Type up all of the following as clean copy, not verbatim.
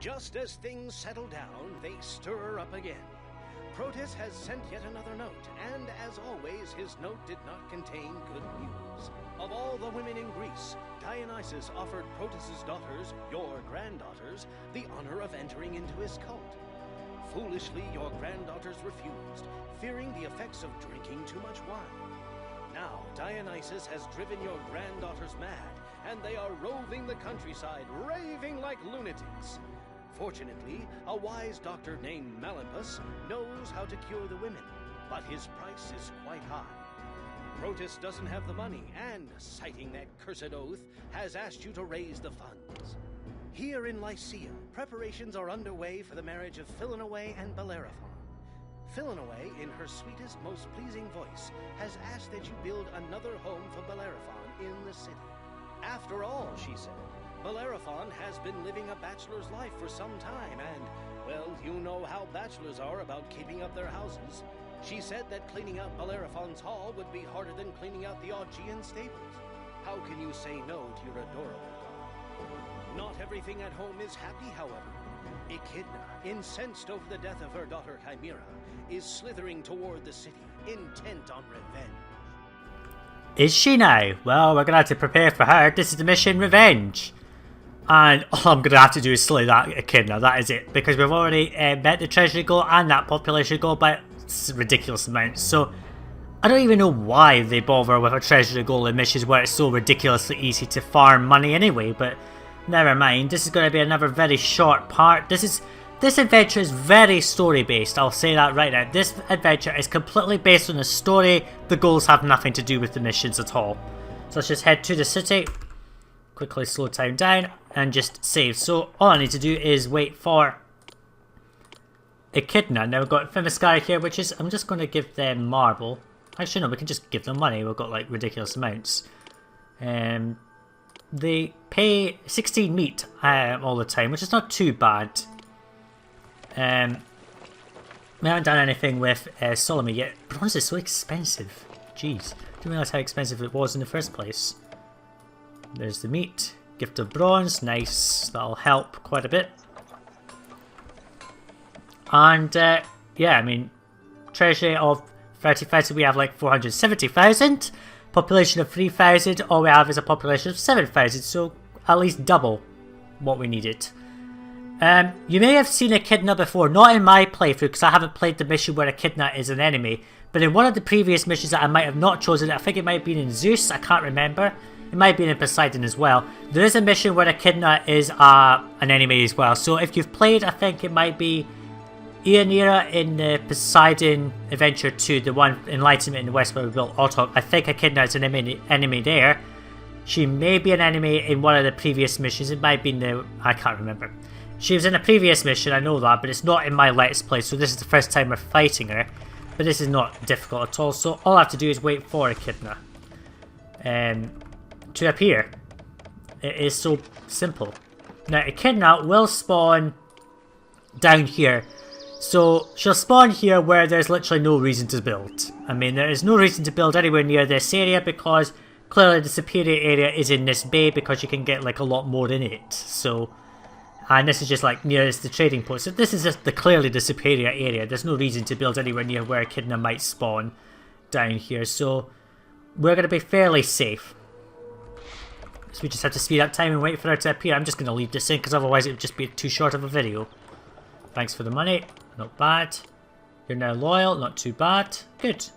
Just as things settle down, they stir up again. Protus has sent yet another note, and as always, his note did not contain good news. Of all the women in Greece, Dionysus offered Protus's daughters, your granddaughters, the honor of entering into his cult. Foolishly, your granddaughters refused, fearing the effects of drinking too much wine. Now, Dionysus has driven your granddaughters mad, and they are roving the countryside, raving like lunatics. Fortunately, a wise doctor named Melampus knows how to cure the women, but his price is quite high. Protus doesn't have the money and, citing that cursed oath, has asked you to raise the funds. Here in Lycia, preparations are underway for the marriage of Philonoe and Bellerophon. Philonoe, in her sweetest, most pleasing voice, has asked that you build another home for Bellerophon in the city. After all, she said, Bellerophon has been living a bachelor's life for some time and, well, you know how bachelors are about keeping up their houses. She said that cleaning out Bellerophon's hall would be harder than cleaning out the Augean stables. How can you say no to your adorable dog? Not everything at home is happy, however. Echidna, incensed over the death of her daughter Chimera, is slithering toward the city, intent on revenge. Is she now? Well, we're gonna have to prepare for her. This is the mission Revenge. And all I'm gonna have to do is slay that Echidna, that is it. Because we've already met the treasury goal and that population goal by ridiculous amounts. So, I don't even know why they bother with a treasury goal in missions where it's so ridiculously easy to farm money anyway, but never mind. This is going to be another very short part. This adventure is very story based, I'll say that right now. This adventure is completely based on the story. The goals have nothing to do with the missions at all. So let's just head to the city, quickly slow time down and just save. So all I need to do is wait for Echidna. Now we've got Themyscira here, which is, I'm just going to give them marble. Actually no, we can just give them money. We've got like ridiculous amounts. They pay 16 meat all the time, which is not too bad. We haven't done anything with Solomon yet. Bronze is so expensive. Jeez, didn't realise how expensive it was in the first place. There's the meat. Gift of bronze, nice. That'll help quite a bit. And yeah, I mean, treasury of 30,000, we have like 470,000. Population of 3,000, all we have is a population of 7,000, so at least double what we needed. You may have seen Echidna before, not in my playthrough because I haven't played the mission where Echidna is an enemy, but in one of the previous missions that I might have not chosen, I think it might have been in Zeus, I can't remember. It might have been in Poseidon as well. There is a mission where Echidna is an enemy as well, so if you've played, I think it might be Echnida in the Poseidon Adventure 2, the one Enlightenment in the West where we built Autok. I think Echidna is an enemy there. She may be an enemy in one of the previous missions. It might be in the... I can't remember. She was in a previous mission, I know that, but it's not in my Let's Play, so this is the first time we're fighting her. But this is not difficult at all, so all I have to do is wait for Echidna to appear. It is so simple. Now, Echidna will spawn down here. So she'll spawn here where there's literally no reason to build. I mean, there is no reason to build anywhere near this area because clearly the superior area is in this bay because you can get like a lot more in it. So, and this is just like nearest the trading post. So this is just clearly the superior area. There's no reason to build anywhere near where Echidna might spawn down here. So we're going to be fairly safe. So we just have to speed up time and wait for her to appear. I'm just going to leave this in because otherwise it would just be too short of a video. Thanks for the money. Not bad. You're now loyal. Not too bad. Good.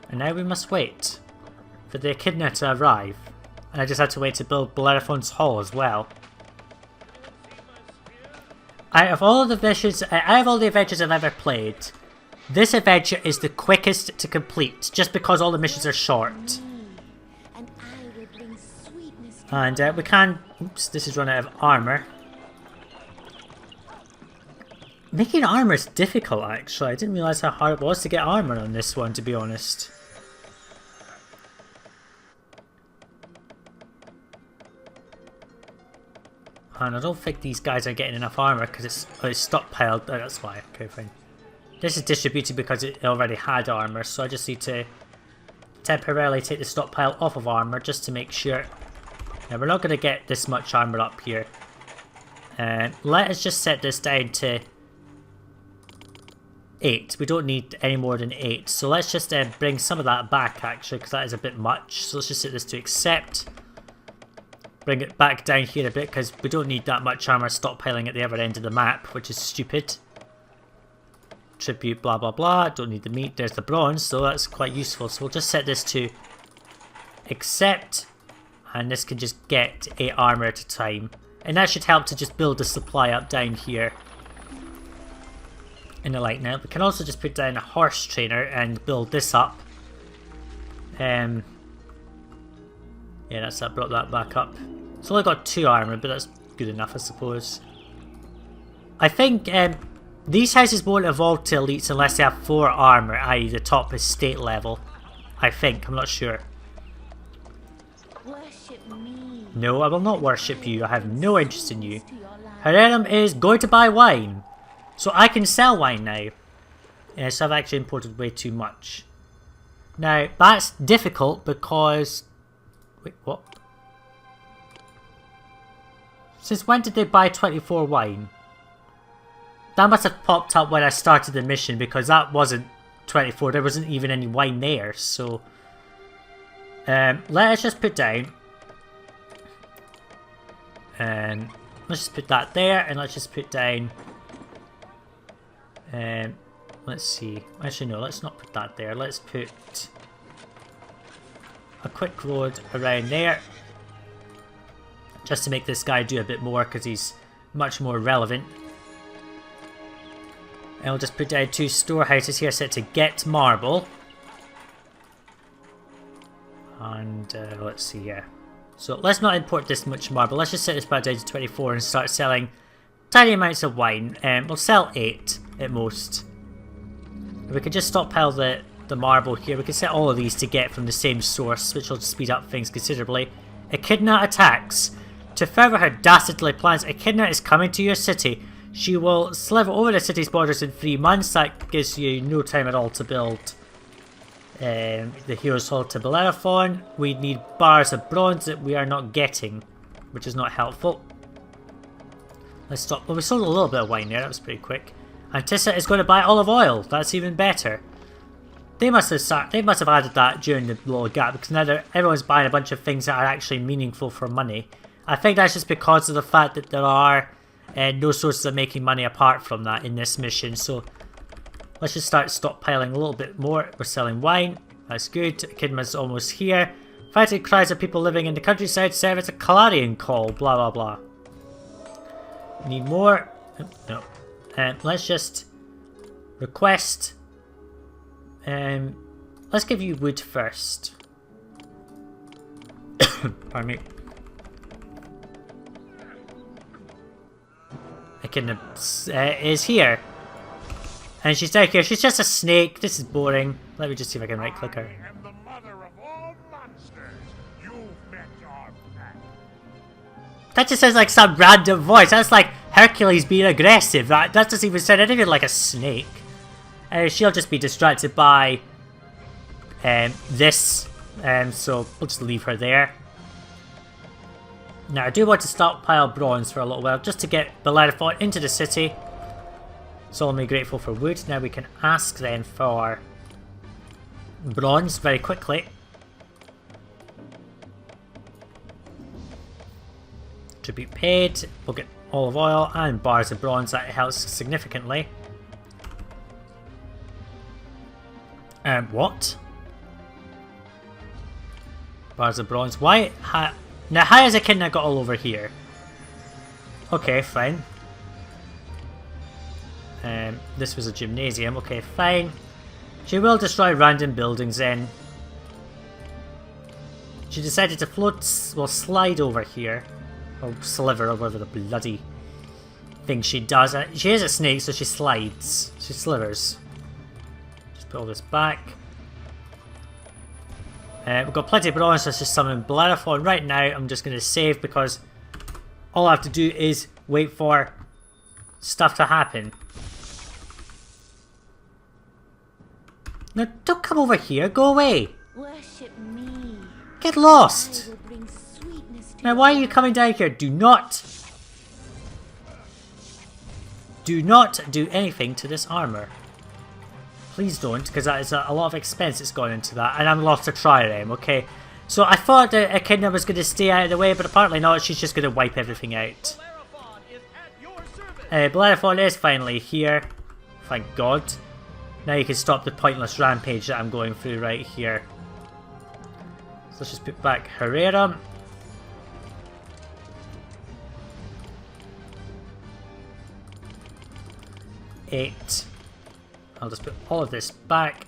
And now we must wait for the Echidna to arrive. And I just had to wait to build Bellerophon's hall as well. Out of all the adventures I've ever played, this adventure is the quickest to complete, just because all the missions are short. And we can... Oops, this is run out of armour. Making armour is difficult, actually. I didn't realise how hard it was to get armour on this one, to be honest. And I don't think these guys are getting enough armour because it's stockpiled. Oh, that's why. Okay, fine. This is distributed because it already had armour, so I just need to temporarily take the stockpile off of armour just to make sure. Now, we're not going to get this much armour up here. Let us just set this down to 8. We don't need any more than 8. So let's just bring some of that back actually, because that is a bit much. So let's just set this to accept. Bring it back down here a bit, because we don't need that much armor stockpiling at the other end of the map, which is stupid. Tribute, blah blah blah. Don't need the meat. There's the bronze, so that's quite useful. So we'll just set this to accept, and this can just get 8 armor at a time. And that should help to just build the supply up down here in the light. Now we can also just put down a horse trainer and build this up. Yeah, that's that. Brought that back up. It's only got 2 armor, but that's good enough, I suppose. I think these houses won't evolve to elites unless they have 4 armor, i.e. the top is state level. I think. I'm not sure. No, I will not worship you. I have no interest in you. Harem is going to buy wine. So I can sell wine now. Yes, I've actually imported way too much. Now, that's difficult because... Wait, what? Since when did they buy 24 wine? That must have popped up when I started the mission, because that wasn't 24. There wasn't even any wine there, so... let us just put down... let's just put that there, and let's just put down... let's see. Actually, no, let's not put that there. Let's put a quick road around there. Just to make this guy do a bit more, because he's much more relevant. And we'll just put down 2 storehouses here set to get marble. And let's see, yeah. So let's not import this much marble. Let's just set this back down to 24 and start selling tiny amounts of wine. We'll sell 8 at most. We can just stockpile the marble here. We can set all of these to get from the same source, which will speed up things considerably. Echidna attacks. To further her dastardly plans, Echidna is coming to your city. She will sliver over the city's borders in 3 months. That gives you no time at all to build the Hero's Hall to Bellerophon. We need bars of bronze that we are not getting, which is not helpful. Let's stop. Well, we sold a little bit of wine there. That was pretty quick. Antissa is going to buy olive oil. That's even better. They must have added that during the little gap, because now everyone's buying a bunch of things that are actually meaningful for money. I think that's just because of the fact that there are no sources of making money apart from that in this mission. So let's just start stockpiling a little bit more. We're selling wine. That's good. Echidna's almost here. Frantic cries of people living in the countryside serve as a clarion call. Blah blah blah. Need more. No. Let's just request. Let's give you wood first. Pardon me. Echidna is here. And she's down here. She's just a snake. This is boring. Let me just see if I can right click her. That just sounds like some random voice. That's like Hercules being aggressive. That doesn't even sound anything like a snake. She'll just be distracted by this. So we'll just leave her there. Now I do want to stockpile bronze for a little while, just to get Bellerophon into the city. Solemnly grateful for wood. Now we can ask then for bronze very quickly. To be paid. We'll get olive oil and bars of bronze. That helps significantly. What? Bars of bronze. Why? Now, how has Echidna got all over here? Okay, fine. This was a gymnasium. Okay, fine. She will destroy random buildings then. She decided to slide over here. Or sliver, or whatever the bloody thing she does. She is a snake, so she slides. She slivers. Just put all this back. We've got plenty of bronze, so let's just summon Bellerophon right now. I'm just going to save because all I have to do is wait for stuff to happen. Now, don't come over here. Go away. Worship me. Get lost. Now, why are you coming down here? Do not. do not do anything to this armor. Please don't, because that is a lot of expense that's gone into that, and I'm lost to trireme, okay? So I thought that Echidna was going to stay out of the way, but apparently not, she's just going to wipe everything out. Bellerophon is finally here, thank God. Now you can stop the pointless rampage that I'm going through right here. So let's just put back Herrera. Eight. I'll just put all of this back.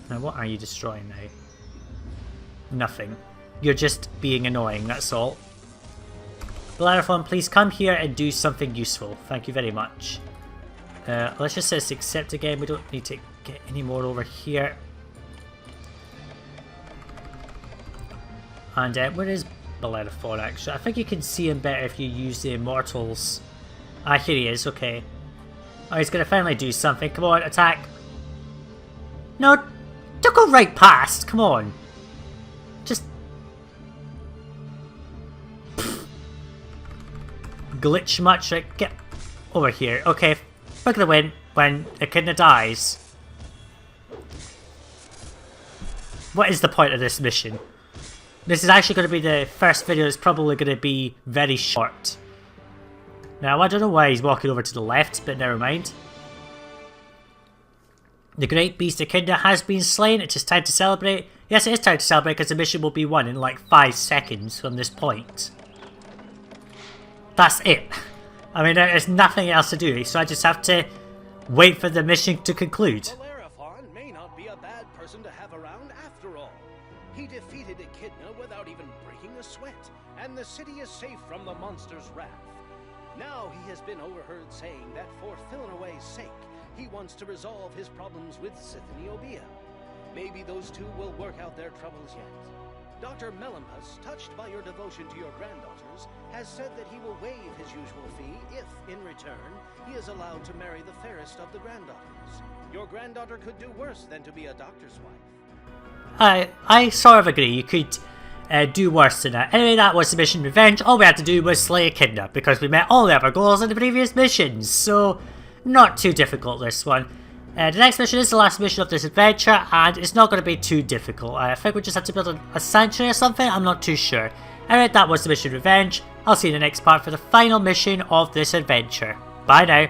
Now what are you destroying now? Nothing. You're just being annoying, that's all. Bellerophon, please come here and do something useful. Thank you very much. Let's just say accept again. We don't need to get any more over here. And where is Bellerophon actually? I think you can see him better if you use the immortals. Ah, here he is, okay. Oh, he's gonna finally do something. Come on, attack. No, don't go right past. Come on. Just... glitch much? Right, get over here. Okay, we're gonna win when Echidna dies. What is the point of this mission? This is actually going to be the first video that's probably going to be very short. Now, I don't know why he's walking over to the left, but never mind. The great beast Echidna has been slain. It is time to celebrate. Yes, it is time to celebrate because the mission will be won in like 5 seconds from this point. That's it. I mean, there's nothing else to do, so I just have to wait for the mission to conclude. Bellerophon may not be a bad person to have around after all. He defeated Echidna without even breaking a sweat, and the city is safe from the monster's wrath. Now he has been overheard saying that for Philinaway's sake, he wants to resolve his problems with Sithiniobea. Maybe those two will work out their troubles yet. Dr. Melampus, touched by your devotion to your granddaughters, has said that he will waive his usual fee if, in return, he is allowed to marry the fairest of the granddaughters. Your granddaughter could do worse than to be a doctor's wife. I sort of agree. You could do worse than that. Anyway, that was the mission Revenge. All we had to do was slay Echidna, because we met all the other goals in the previous missions, so not too difficult this one. The next mission is the last mission of this adventure, and it's not going to be too difficult. I think we just have to build a sanctuary or something, I'm not too sure. Anyway, that was the mission Revenge. I'll see you in the next part for the final mission of this adventure. Bye now.